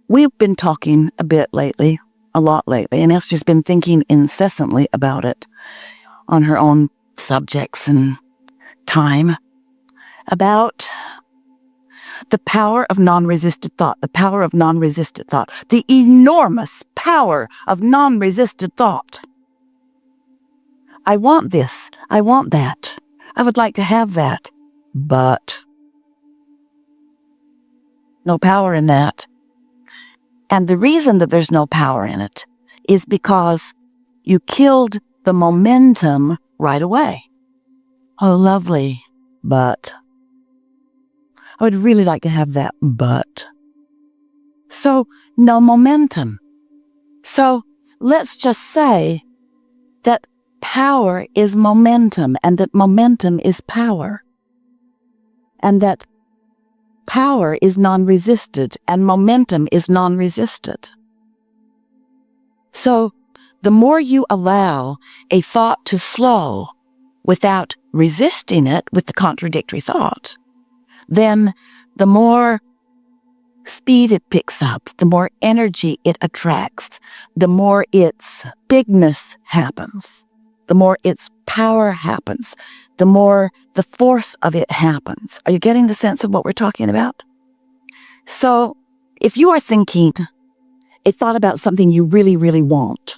We've been talking a lot lately, and Esther's been thinking incessantly about it on her own subjects and time, about the power of non-resisted thought, the power of non-resisted thought, the enormous power of non-resisted thought. I want this. I want that. I would like to have that. But no power in that. And the reason that there's no power in it is because you killed the momentum right away. Oh, lovely. But I would really like to have that, but. So, no momentum. So, let's just say that power is momentum, and that momentum is power. And that power is non-resisted, and momentum is non-resisted. So, the more you allow a thought to flow without resisting it with the contradictory thought, then the more speed it picks up, the more energy it attracts, the more its bigness happens, the more its power happens, the more the force of it happens. Are you getting the sense of what we're talking about? So, if you are thinking a thought about something you really, really want,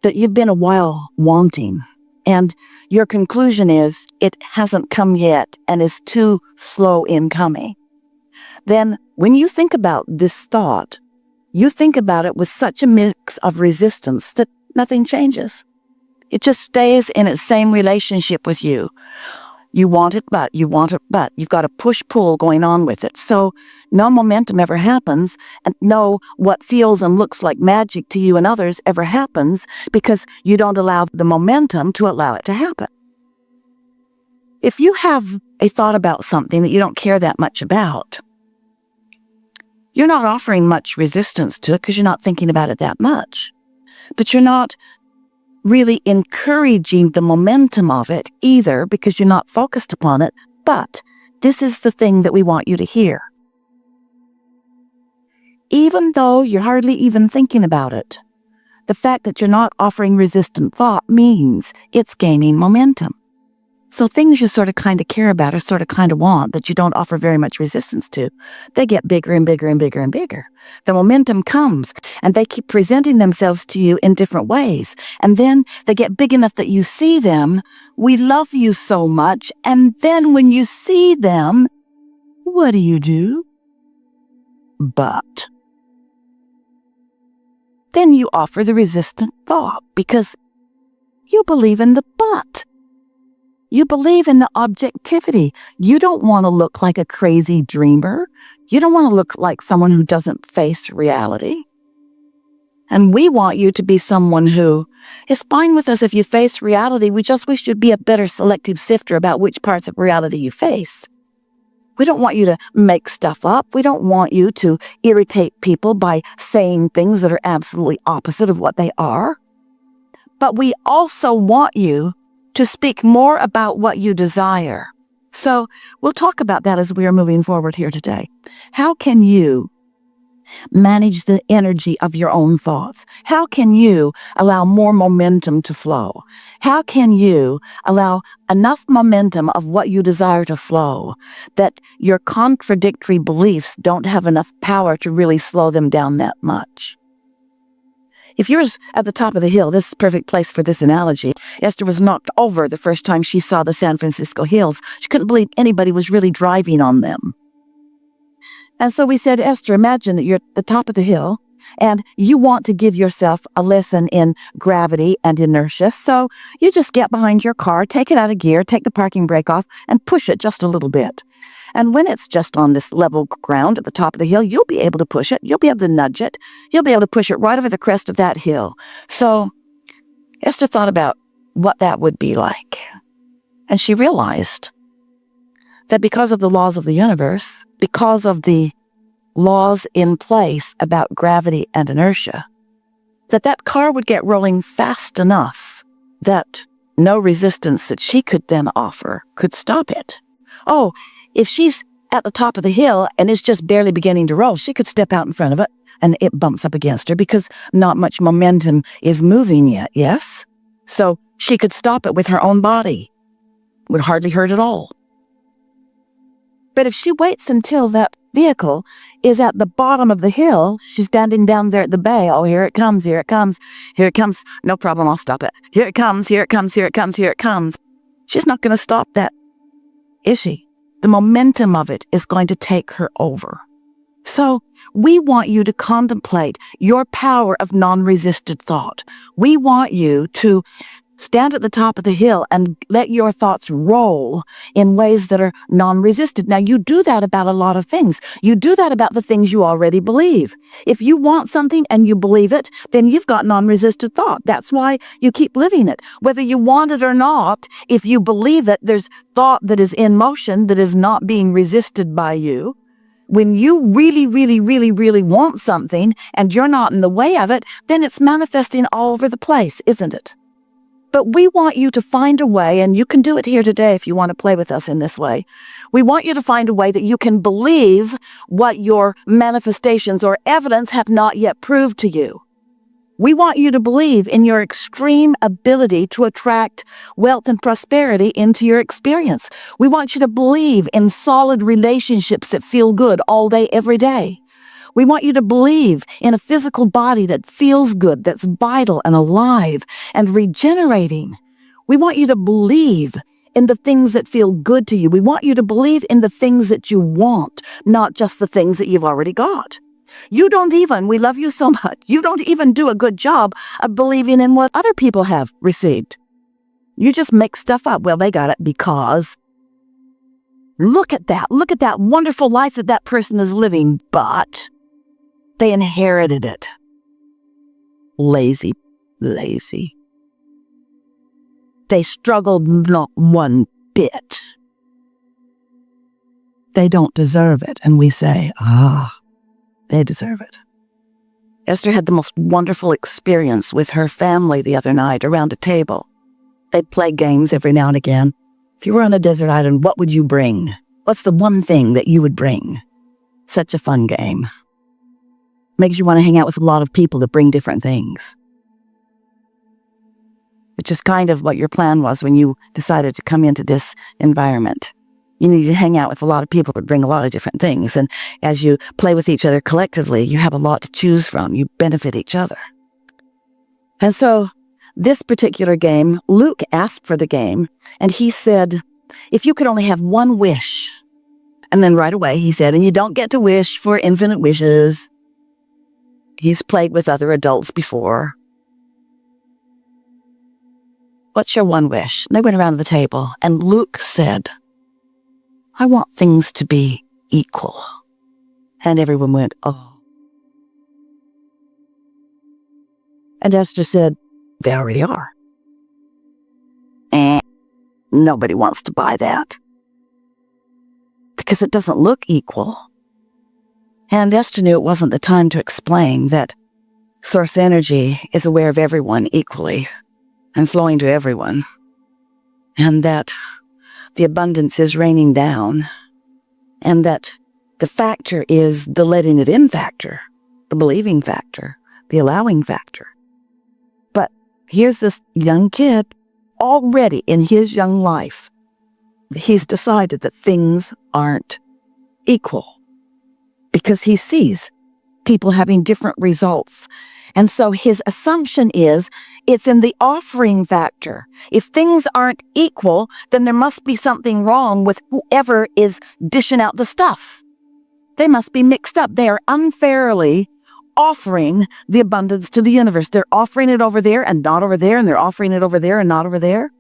that you've been a while wanting, and your conclusion is it hasn't come yet and is too slow in coming, then when you think about this thought, you think about it with such a mix of resistance that nothing changes. It just stays in its same relationship with you. You want it, but you want it, but you've got a push-pull going on with it. So no momentum ever happens, and no what feels and looks like magic to you and others ever happens because you don't allow the momentum to allow it to happen. If you have a thought about something that you don't care that much about, you're not offering much resistance to it because you're not thinking about it that much. But you're not really encouraging the momentum of it either because you're not focused upon it. But this is the thing that we want you to hear. Even though you're hardly even thinking about it, the fact that you're not offering resistant thought means it's gaining momentum. So things you sort of kind of care about or sort of kind of want that you don't offer very much resistance to, they get bigger and bigger and bigger and bigger. The momentum comes and they keep presenting themselves to you in different ways. And then they get big enough that you see them. We love you so much. And then when you see them, what do? But. Then you offer the resistant thought because you believe in the but. You believe in the objectivity. You don't want to look like a crazy dreamer. You don't want to look like someone who doesn't face reality. And we want you to be someone who is fine with us if you face reality. We just wish you'd be a better selective sifter about which parts of reality you face. We don't want you to make stuff up. We don't want you to irritate people by saying things that are absolutely opposite of what they are. But we also want you to speak more about what you desire. So we'll talk about that as we are moving forward here today. How can you manage the energy of your own thoughts? How can you allow more momentum to flow? How can you allow enough momentum of what you desire to flow that your contradictory beliefs don't have enough power to really slow them down that much? If you're at the top of the hill, this is a perfect place for this analogy. Esther was knocked over the first time she saw the San Francisco hills. She couldn't believe anybody was really driving on them. And so we said, Esther, imagine that you're at the top of the hill and you want to give yourself a lesson in gravity and inertia. So you just get behind your car, take it out of gear, take the parking brake off, and push it just a little bit. And when it's just on this level ground at the top of the hill, you'll be able to push it. You'll be able to nudge it. You'll be able to push it right over the crest of that hill. So Esther thought about what that would be like. And she realized that because of the laws of the universe, because of the laws in place about gravity and inertia, that car would get rolling fast enough that no resistance that she could then offer could stop it. Oh, if she's at the top of the hill and it's just barely beginning to roll, she could step out in front of it and it bumps up against her because not much momentum is moving yet, yes? So she could stop it with her own body. Would hardly hurt at all. But if she waits until that vehicle is at the bottom of the hill, she's standing down there at the bay. Oh, here it comes, here it comes, here it comes. No problem, I'll stop it. Here it comes, here it comes, here it comes, here it comes. She's not going to stop that, is she? The momentum of it is going to take her over. So we want you to contemplate your power of non-resisted thought. We want you to stand at the top of the hill and let your thoughts roll in ways that are non-resisted. Now, you do that about a lot of things. You do that about the things you already believe. If you want something and you believe it, then you've got non-resisted thought. That's why you keep living it. Whether you want it or not, if you believe it, there's thought that is in motion that is not being resisted by you. When you really, really, really, really want something and you're not in the way of it, then it's manifesting all over the place, isn't it? But we want you to find a way, and you can do it here today if you want to play with us in this way. We want you to find a way that you can believe what your manifestations or evidence have not yet proved to you. We want you to believe in your extreme ability to attract wealth and prosperity into your experience. We want you to believe in solid relationships that feel good all day, every day. We want you to believe in a physical body that feels good, that's vital and alive and regenerating. We want you to believe in the things that feel good to you. We want you to believe in the things that you want, not just the things that you've already got. We love you so much, you don't even do a good job of believing in what other people have received. You just make stuff up. Well, they got it because look at that wonderful life that person is living, but they inherited it. Lazy. They struggled not one bit. They don't deserve it. And we say, they deserve it. Esther had the most wonderful experience with her family the other night around a table. They'd play games every now and again. If you were on a desert island, what would you bring? What's the one thing that you would bring? Such a fun game. Makes you want to hang out with a lot of people that bring different things. Which is kind of what your plan was when you decided to come into this environment. You need to hang out with a lot of people that bring a lot of different things. And as you play with each other collectively, you have a lot to choose from. You benefit each other. And so this particular game, Luke asked for the game, and he said, if you could only have one wish. And then right away he said, and you don't get to wish for infinite wishes. He's played with other adults before. What's your one wish? And they went around the table, and Luke said, I want things to be equal. And everyone went, oh. And Esther said, they already are. Nobody wants to buy that. Because it doesn't look equal. And Esther knew it wasn't the time to explain that source energy is aware of everyone equally and flowing to everyone. And that the abundance is raining down, and that the factor is the letting it in factor, the believing factor, the allowing factor. But here's this young kid, already in his young life, he's decided that things aren't equal because he sees people having different results. And so his assumption is it's in the offering factor. If things aren't equal, then there must be something wrong with whoever is dishing out the stuff. They must be mixed up. They are unfairly offering the abundance to the universe. They're offering it over there and not over there, and they're offering it over there and not over there.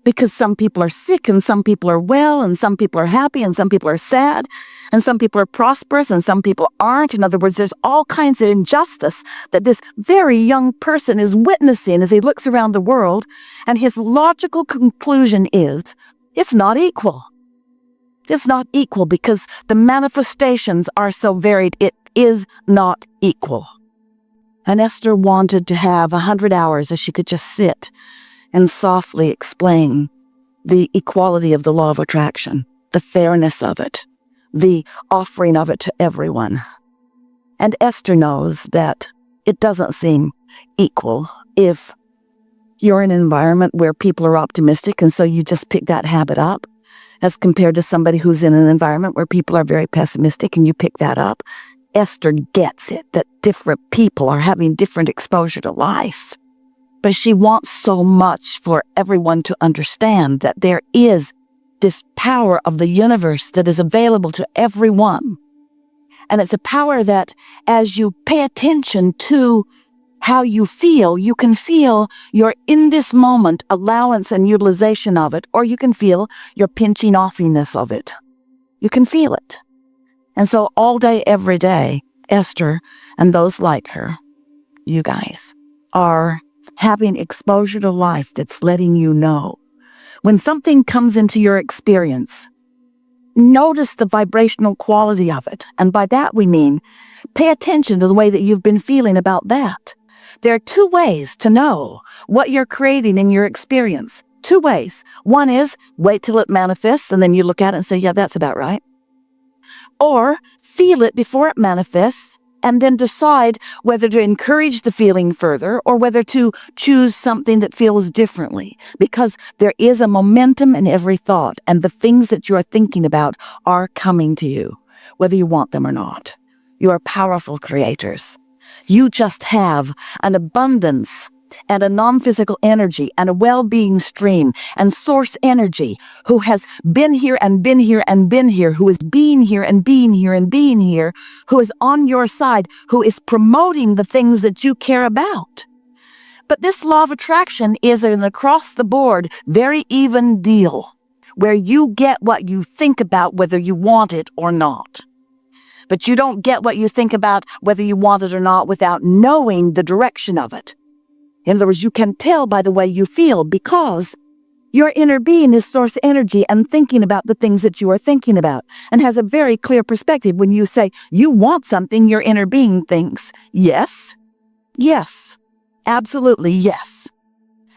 Because some people are sick and some people are well and some people are happy and some people are sad and some people are prosperous and some people aren't. In other words, there's all kinds of injustice that this very young person is witnessing as he looks around the world, and his logical conclusion is it's not equal. It's not equal because the manifestations are so varied. It is not equal. And Esther wanted to have 100 hours as she could just sit and softly explain the equality of the law of attraction, the fairness of it, the offering of it to everyone. And Esther knows that it doesn't seem equal if you're in an environment where people are optimistic, and so you just pick that habit up, as compared to somebody who's in an environment where people are very pessimistic and you pick that up. Esther gets it, that different people are having different exposure to life. But she wants so much for everyone to understand that there is this power of the universe that is available to everyone. And it's a power that, as you pay attention to how you feel, you can feel your in this moment allowance and utilization of it, or you can feel your pinching offiness of it. You can feel it. And so all day, every day, Esther and those like her, you guys, are having exposure to life that's letting you know. When something comes into your experience, notice the vibrational quality of it. And by that we mean, pay attention to the way that you've been feeling about that. There are two ways to know what you're creating in your experience. Two ways. One is wait till it manifests and then you look at it and say, yeah, that's about right. Or feel it before it manifests and then decide whether to encourage the feeling further or whether to choose something that feels differently. Because there is a momentum in every thought, and the things that you are thinking about are coming to you, whether you want them or not. You are powerful creators. You just have an abundance and a non-physical energy and a well-being stream and source energy who has been here and been here and been here, who is being here and being here and being here, who is on your side, who is promoting the things that you care about. But this law of attraction is an across-the-board, very even deal, where you get what you think about whether you want it or not. But you don't get what you think about whether you want it or not without knowing the direction of it. In other words, you can tell by the way you feel because your inner being is source energy and thinking about the things that you are thinking about and has a very clear perspective. When you say you want something, your inner being thinks, yes, yes, absolutely yes.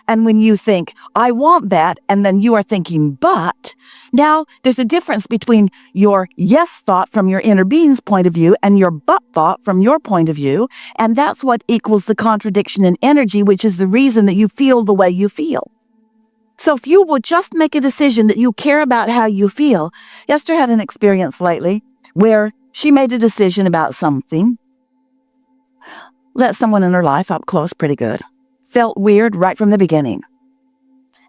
And when you think, I want that, and then you are thinking, but, now there's a difference between your yes thought from your inner being's point of view and your but thought from your point of view, and that's what equals the contradiction in energy, which is the reason that you feel the way you feel. So if you would just make a decision that you care about how you feel. Esther had an experience lately where she made a decision about something, let someone in her life up close pretty good. Felt weird right from the beginning.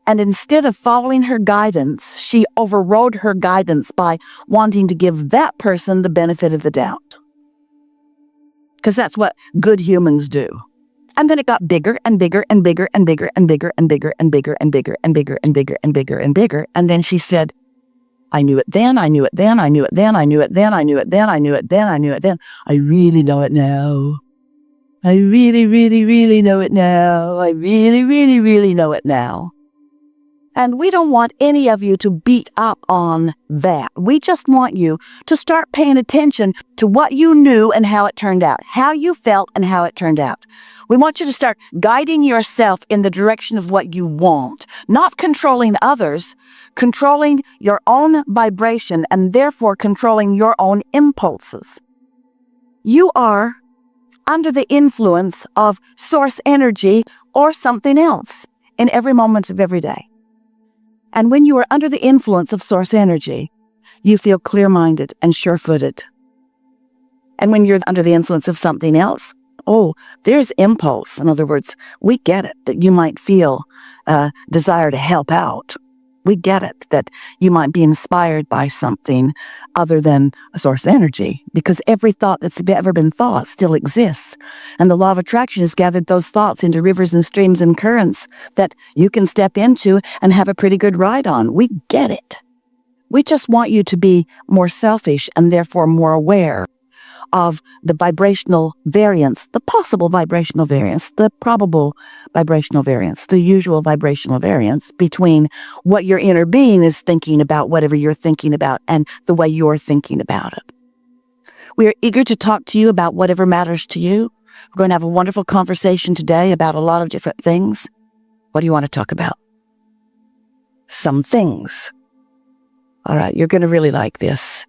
And instead of following her guidance, she overrode her guidance by wanting to give that person the benefit of the doubt. Because that's what good humans do. And then it got bigger and bigger and bigger and bigger and bigger and bigger and bigger and bigger and bigger and bigger and bigger and bigger. And then she said, I knew it then, I knew it then, I knew it then, I knew it then, I knew it then, I knew it then, I knew it then. I really know it now. I really, really, really know it now. I really, really, really know it now. And we don't want any of you to beat up on that. We just want you to start paying attention to what you knew and how it turned out, how you felt and how it turned out. We want you to start guiding yourself in the direction of what you want, not controlling others, controlling your own vibration and therefore controlling your own impulses. You are under the influence of source energy or something else in every moment of every day. And when you are under the influence of source energy, you feel clear-minded and sure-footed. And when you're under the influence of something else, there's impulse. In other words, we get it that you might feel a desire to help out. We get it that you might be inspired by something other than a source energy, because every thought that's ever been thought still exists. And the law of attraction has gathered those thoughts into rivers and streams and currents that you can step into and have a pretty good ride on. We get it. We just want you to be more selfish and therefore more aware of the vibrational variance, the possible vibrational variance, the probable vibrational variance, the usual vibrational variance between what your inner being is thinking about, whatever you're thinking about, and the way you're thinking about it. We are eager to talk to you about whatever matters to you. We're going to have a wonderful conversation today about a lot of different things. What do you want to talk about? Some things. All right, you're going to really like this.